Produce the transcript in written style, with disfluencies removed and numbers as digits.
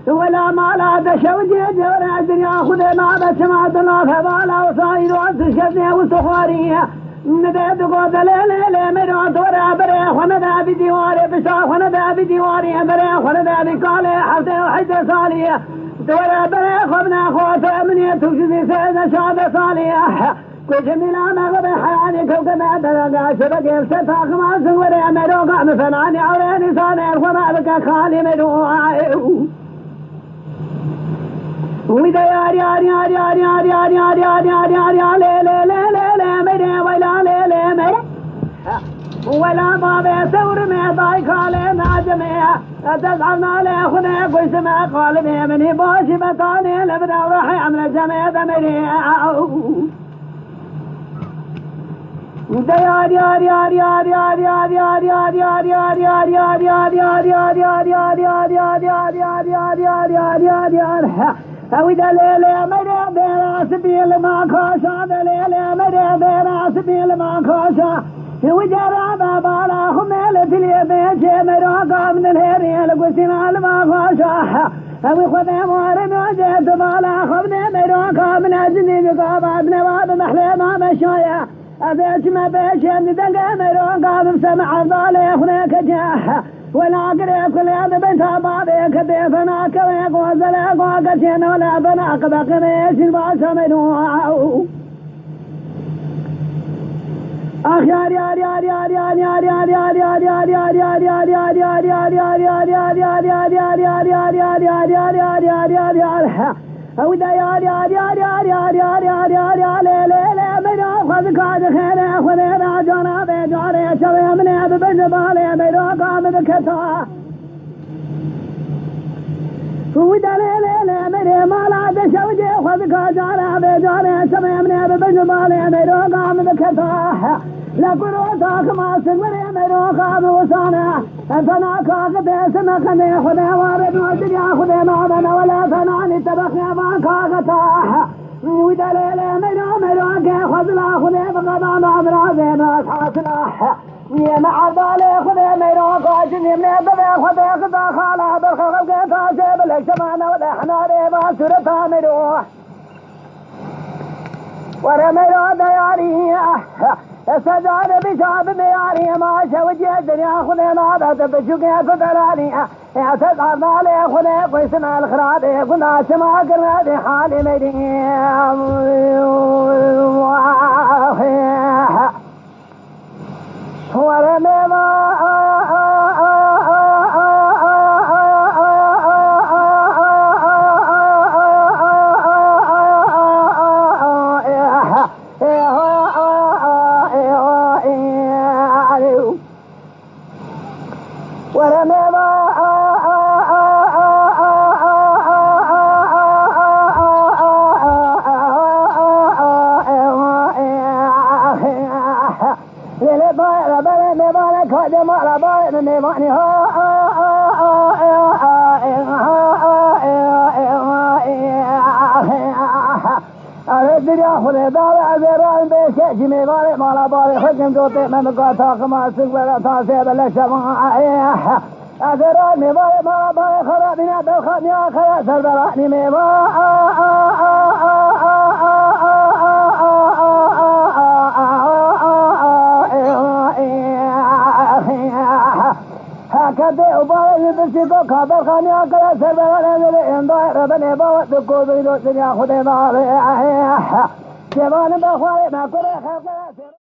ولا مالا دشوجي جورا الدنيا خذ ما بسمات الله فوالا وصاير وتشدني وسخواريها نديت قود ليلة مرا دورا بري خندا بديواري بسا خندا بديواري بري خندا بقالي حتى وحدة صالية دورا بري خبنا خوف مني تفشي سيدة شادة صالية كل جميلة مغرب حياني كوكما دلقا شبكي ستاق ما سوري مروقع مفناني عوريني صاني الخما بك خالي مروقع وإذا يا ولا ما بيثور ما ضايق على ناجمه أتزعلنا له خذ كل ما قال مني باش بطاني لبدا وراح يعمل جميع دمري وإذا ليلة مرة براس بيل ما خاشا ليلة مرة براس بيل ما خاشا وجرى بالا خميل في اليمين مرة قام من الهريل قسنا ما خاشا وخذ مارم وجهت بالا خبنا مرة قام من أجني بقابات نواب محلى ما مشايا أبيش ما بيش ندقى مرة قام سمع الضالي هناك جاح ولا قريب كل يوم بنتها بابيك بيفنا كويك وزلك وقتين ولا بناك بقريش الباسة منوعه أخيار يا يا يا يا يا يا يا يا يا يا يا يا يا يا يا وإذا يا يا يا يا يا يا يا يا يا لا لا لا من أخذ كاد خيره خذنا جانا بجاري شوي من أبي بجبالي مرا قام بكتا وإذا لا لا لا من ما لا دشوجي خذ كاد جانا بجاري شوي من أبي بجبالي مرا قام بكتا لقروتك ما سمري مرا قام وصانا فنا كاك بسنا خني خذ وارد والدنيا خذ ما ولا فناني تبخي ما كاكتا وإذا ليلة مرا خذ لا خذ بقضاء ما زين حاصلا يا مع ذلك خذ مرا قاجني من أبدا خذ خالا بالخلق تاسب الجمانة والإحنار ما سرتا مرا ورمرا دياري سجاد بشاب مياري ما شوجي الدنيا خذ نادت بشوقي فتراني اعتذرنا لي خذ قسنا الخراد كنا سما قلنا دي حالي مدين ورمرا خذ دار عذران بشيء جميل مالا باري حكم دوتي من قاطع ما سقبل تاسيب الشماء عذران مباري مالا باري خرابنا بالخدنيا خلاص البراني هكذا وباري بسيطو كابر خانيا خلاص البراني اندائر بني باوت بكوزي دوتي خذ دار جوان بخواري ما كل خلق